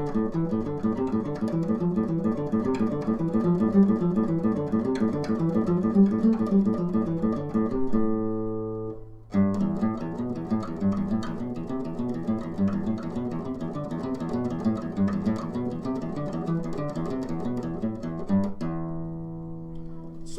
So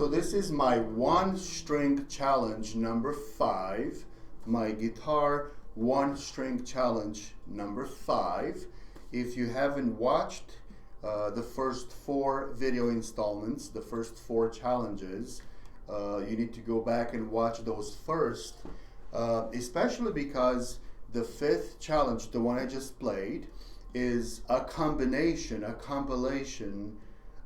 this is my one string challenge number 5, my guitar one string challenge number 5. If you haven't watched the first 4 video installments, the first 4 challenges, you need to go back and watch those first, especially because the 5th challenge, the one I just played, is a combination, a compilation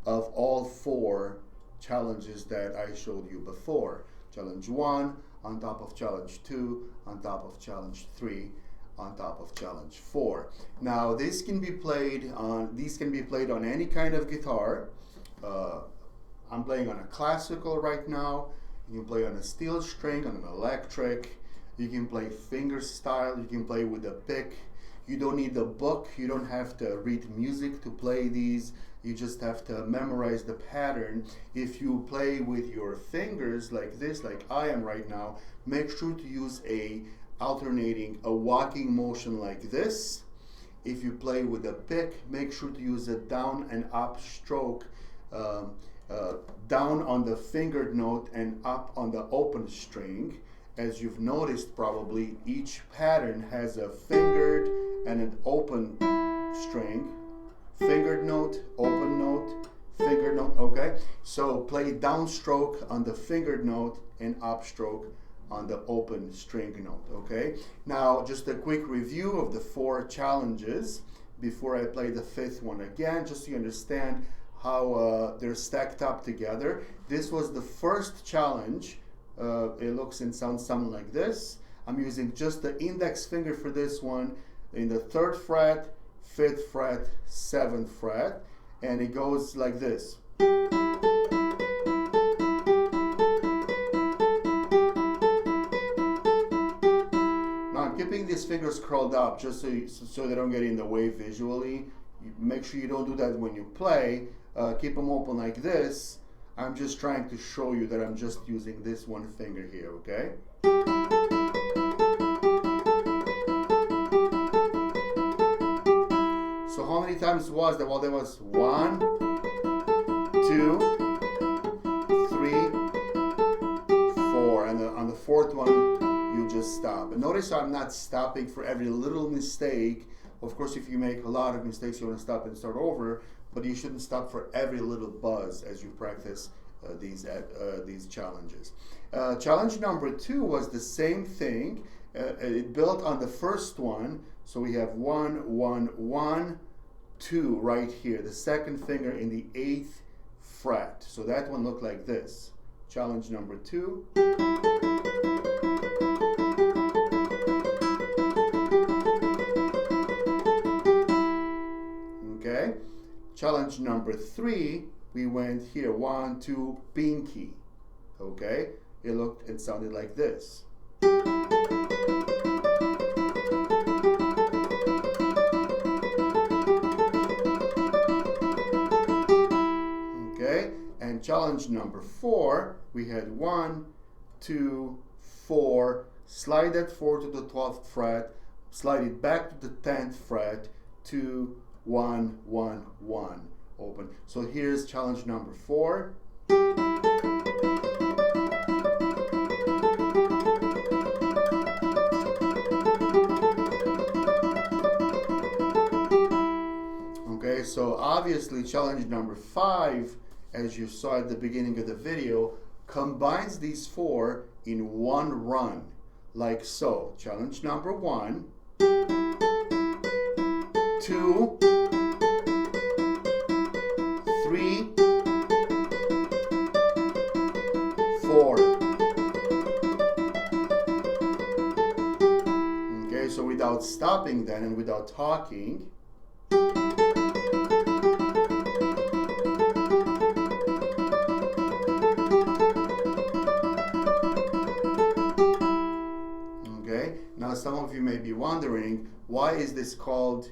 of all 4 challenges that I showed you before. Challenge 1 on top of challenge 2 on top of challenge 3 on top of challenge 4. Now these can be played on any kind of guitar. I'm playing on a classical right now. You can play on a steel string, on an electric. You can play finger style. You can play with a pick. You don't need a book. You don't have to read music to play these. You just have to memorize the pattern. If you play with your fingers like this, like I am right now, make sure to use a walking motion like this. If you play with a pick, make sure to use a down and up stroke, down on the fingered note and up on the open string. As you've noticed probably, each pattern has a fingered and an open string. Fingered note, open note, fingered note, okay? So play downstroke on the fingered note and upstroke on the open string note, okay? Now, just a quick review of the 4 challenges before I play the 5th one again, just so you understand how they're stacked up together. This was the first challenge. It looks and sounds something like this. I'm using just the index finger for this one in the 3rd fret, 5th fret, 7th fret, and it goes like this. Now I'm keeping these fingers curled up just so they don't get in the way visually. Make sure you don't do that when you play. Keep them open like this. I'm just trying to show you that I'm just using this one finger here, okay? So how many times was that? Well, there was 1, 2, 3, 4, and on the 4th one, you just stop. And notice I'm not stopping for every little mistake. Of course, if you make a lot of mistakes, you want to stop and start over, but you shouldn't stop for every little buzz as you practice these challenges. Challenge number 2 was the same thing. It built on the first one, so we have 1, 1, 1, 2 right here, the 2nd finger in the 8th fret. So that one looked like this. Challenge number 2. Okay. Challenge number 3, we went here, 1, 2, pinky. Okay. It looked and sounded like this. And challenge number 4, we had 1, 2, 4, slide that 4 to the 12th fret, slide it back to the 10th fret, 2, 1, 1, 1, open. So here's challenge number 4. Okay, so obviously challenge number 5, as you saw at the beginning of the video, combines these 4 in one run, like so. Challenge number 1, 2, 3, 4. Okay, so without stopping then and without talking, some of you may be wondering, why is this called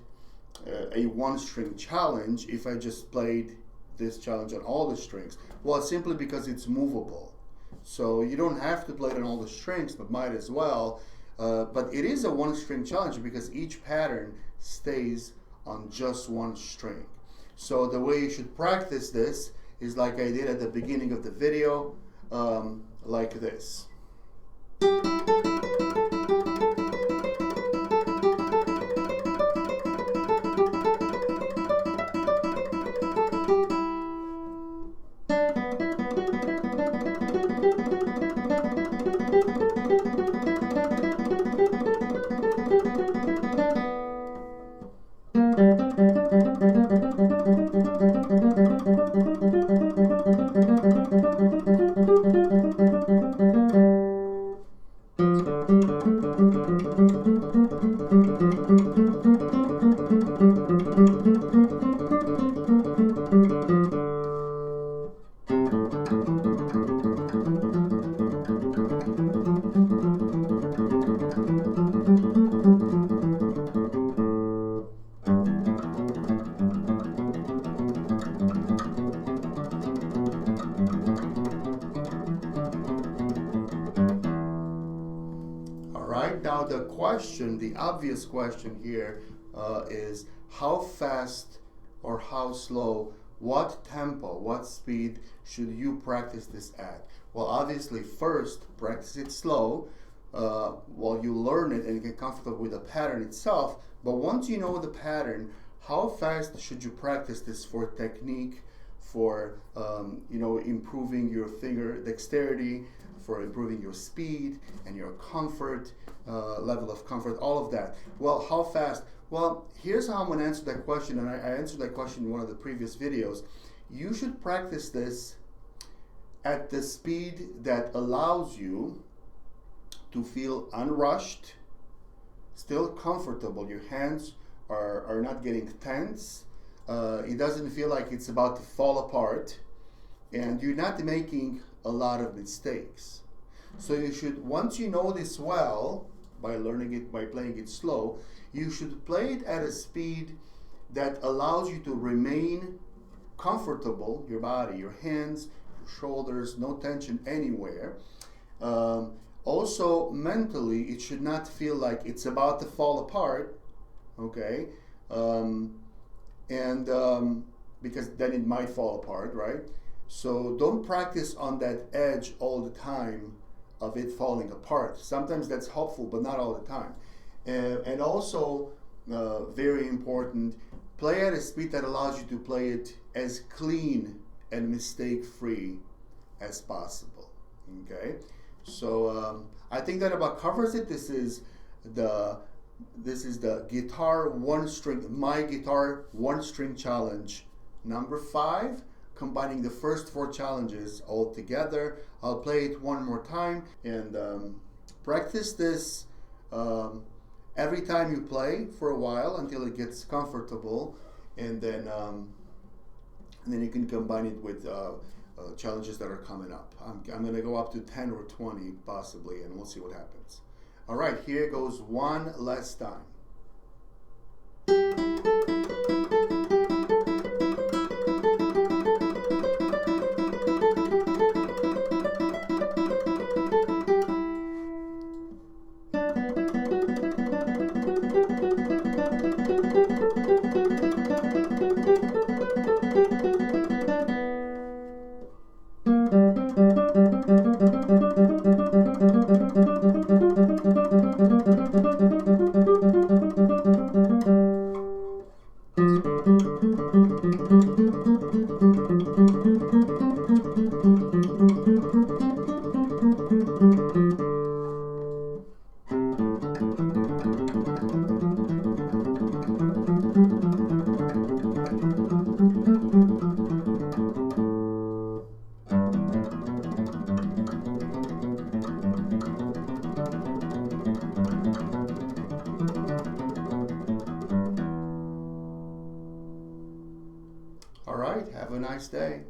a one string challenge if I just played this challenge on all the strings? Well, simply because it's movable. So you don't have to play it on all the strings, but might as well. But it is a one string challenge because each pattern stays on just one string. So the way you should practice this is like I did at the beginning of the video, like this. Now the question, the obvious question here is how fast or how slow, what tempo, what speed should you practice this at? Well, obviously first practice it slow while you learn it and get comfortable with the pattern itself. But once you know the pattern, how fast should you practice this for technique, for improving your finger dexterity, for improving your speed and your comfort, level of comfort, all of that. Well, how fast? Well, here's how I'm going to answer that question, and I answered that question in one of the previous videos. You should practice this at the speed that allows you to feel unrushed, still comfortable. Your hands are not getting tense. It doesn't feel like it's about to fall apart, and you're not making a lot of mistakes. So you should, once you know this well, by learning it, by playing it slow, you should play it at a speed that allows you to remain comfortable, your body, your hands, your shoulders, no tension anywhere. Also, mentally, it should not feel like it's about to fall apart, okay? Because then it might fall apart, right? So don't practice on that edge all the time of it falling apart. Sometimes that's helpful, but not all the time. And also, very important, play at a speed that allows you to play it as clean and mistake-free as possible, okay? So I think that about covers it. This is the guitar one string, my guitar one string challenge number 5, combining the first 4 challenges all together. I'll play it one more time and practice this every time you play for a while until it gets comfortable, and then you can combine it with challenges that are coming up. I'm going to go up to 10 or 20 possibly, and we'll see what happens. All right, here goes one last time. All right, have a nice day.